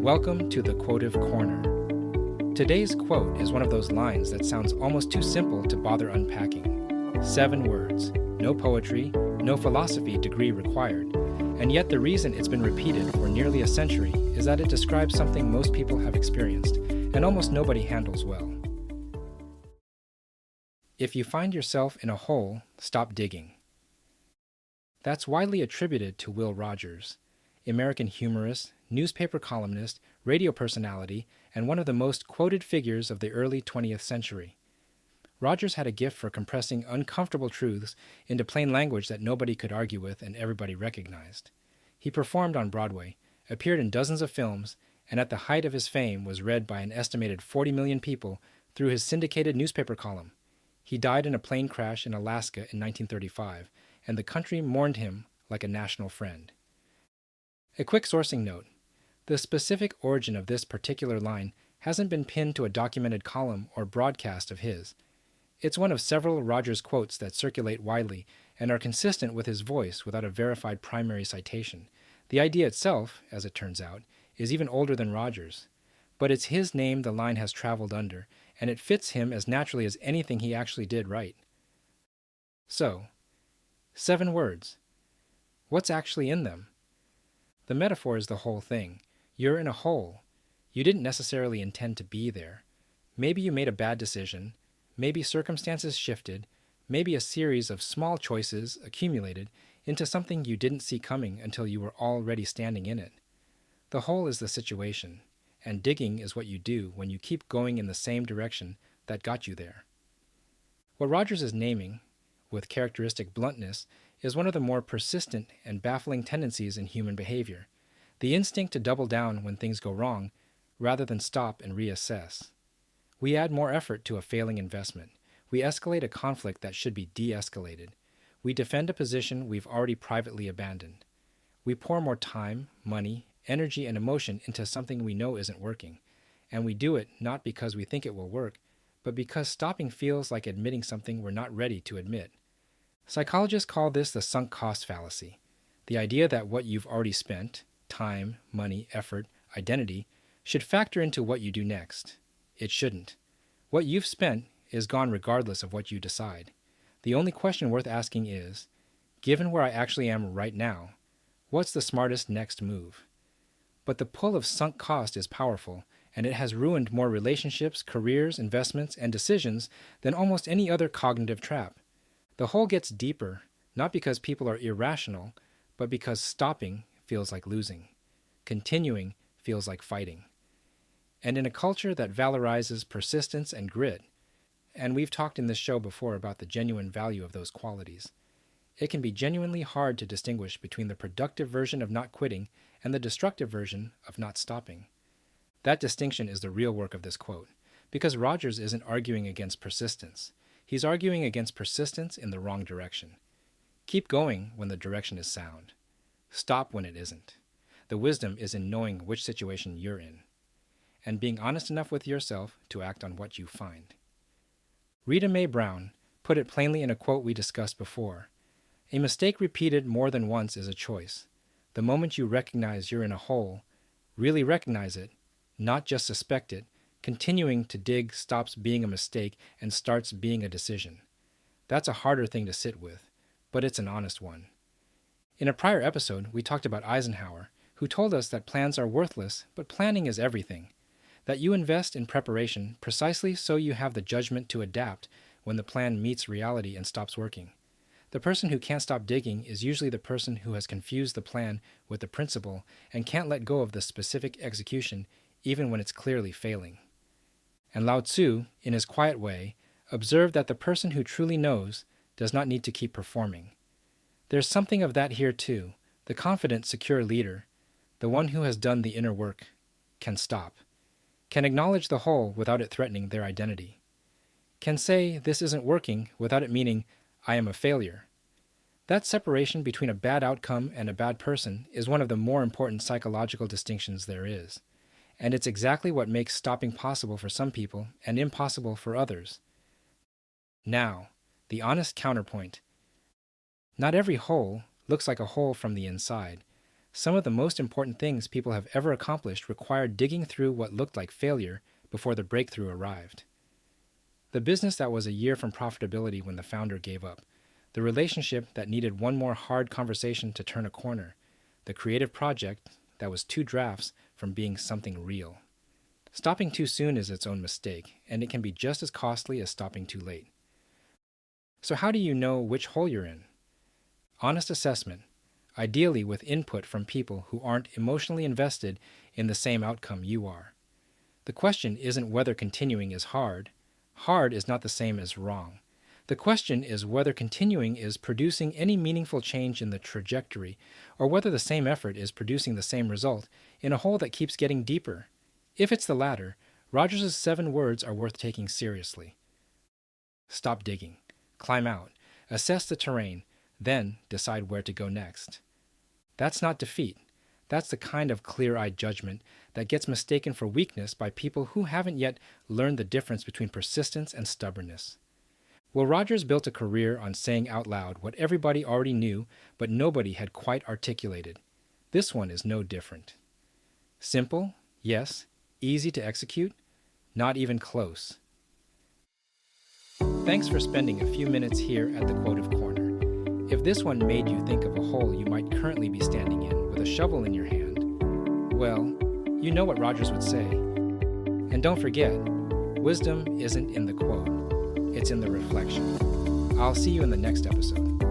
Welcome to the Quotive Corner. Today's quote is one of those lines that sounds almost too simple to bother unpacking. 7 words, no poetry, no philosophy degree required, and yet the reason it's been repeated for nearly a century is that it describes something most people have experienced and almost nobody handles well. If you find yourself in a hole, stop digging. That's widely attributed to Will Rogers, American humorist, newspaper columnist, radio personality, and one of the most quoted figures of the early 20th century. Rogers had a gift for compressing uncomfortable truths into plain language that nobody could argue with and everybody recognized. He performed on Broadway, appeared in dozens of films, and at the height of his fame was read by an estimated 40 million people through his syndicated newspaper column. He died in a plane crash in Alaska in 1935, and the country mourned him like a national friend. A quick sourcing note. The specific origin of this particular line hasn't been pinned to a documented column or broadcast of his. It's one of several Rogers quotes that circulate widely and are consistent with his voice without a verified primary citation. The idea itself, as it turns out, is even older than Rogers. But it's his name the line has traveled under, and it fits him as naturally as anything he actually did right. So, 7 words. What's actually in them? The metaphor is the whole thing. You're in a hole. You didn't necessarily intend to be there. Maybe you made a bad decision. Maybe circumstances shifted. Maybe a series of small choices accumulated into something you didn't see coming until you were already standing in it. The hole is the situation, and digging is what you do when you keep going in the same direction that got you there. What Rogers is naming, with characteristic bluntness, is one of the more persistent and baffling tendencies in human behavior, the instinct to double down when things go wrong rather than stop and reassess. We add more effort to a failing investment. We escalate a conflict that should be de-escalated. We defend a position we've already privately abandoned. We pour more time, money, energy, and emotion into something we know isn't working, and we do it not because we think it will work, but because stopping feels like admitting something we're not ready to admit. Psychologists call this the sunk cost fallacy, the idea that what you've already spent, time, money, effort, identity, should factor into what you do next. It shouldn't. What you've spent is gone regardless of what you decide. The only question worth asking is, given where I actually am right now, what's the smartest next move? But the pull of sunk cost is powerful, and it has ruined more relationships, careers, investments, and decisions than almost any other cognitive trap. The hole gets deeper, not because people are irrational, but because stopping feels like losing. Continuing feels like fighting. And in a culture that valorizes persistence and grit, and we've talked in this show before about the genuine value of those qualities, it can be genuinely hard to distinguish between the productive version of not quitting and the destructive version of not stopping. That distinction is the real work of this quote, because Rogers isn't arguing against persistence. He's arguing against persistence in the wrong direction. Keep going when the direction is sound. Stop when it isn't. The wisdom is in knowing which situation you're in, and being honest enough with yourself to act on what you find. Rita Mae Brown put it plainly in a quote we discussed before. A mistake repeated more than once is a choice. The moment you recognize you're in a hole, really recognize it, not just suspect it, continuing to dig stops being a mistake and starts being a decision. That's a harder thing to sit with, but it's an honest one. In a prior episode, we talked about Eisenhower, who told us that plans are worthless, but planning is everything. That you invest in preparation precisely so you have the judgment to adapt when the plan meets reality and stops working. The person who can't stop digging is usually the person who has confused the plan with the principle and can't let go of the specific execution even when it's clearly failing. And Lao Tzu, in his quiet way, observed that the person who truly knows does not need to keep performing. There's something of that here too. The confident, secure leader, the one who has done the inner work, can stop, can acknowledge the whole without it threatening their identity, can say this isn't working without it meaning I am a failure. That separation between a bad outcome and a bad person is one of the more important psychological distinctions there is. And it's exactly what makes stopping possible for some people and impossible for others. Now, the honest counterpoint. Not every hole looks like a hole from the inside. Some of the most important things people have ever accomplished required digging through what looked like failure before the breakthrough arrived. The business that was a year from profitability when the founder gave up, the relationship that needed one more hard conversation to turn a corner, the creative project that was 2 drafts from being something real. Stopping too soon is its own mistake, and it can be just as costly as stopping too late. So how do you know which hole you're in? Honest assessment, ideally with input from people who aren't emotionally invested in the same outcome you are. The question isn't whether continuing is hard. Hard is not the same as wrong. The question is whether continuing is producing any meaningful change in the trajectory, or whether the same effort is producing the same result in a hole that keeps getting deeper. If it's the latter, Rogers' 7 words are worth taking seriously. Stop digging, climb out, assess the terrain, then decide where to go next. That's not defeat. That's the kind of clear-eyed judgment that gets mistaken for weakness by people who haven't yet learned the difference between persistence and stubbornness. Will Rogers built a career on saying out loud what everybody already knew but nobody had quite articulated. This one is no different. Simple, yes. Easy to execute? Not even close. Thanks for spending a few minutes here at the Quotive Corner. If this one made you think of a hole you might currently be standing in with a shovel in your hand, well, you know what Rogers would say. And don't forget, wisdom isn't in the quote, it's in the reflection. I'll see you in the next episode.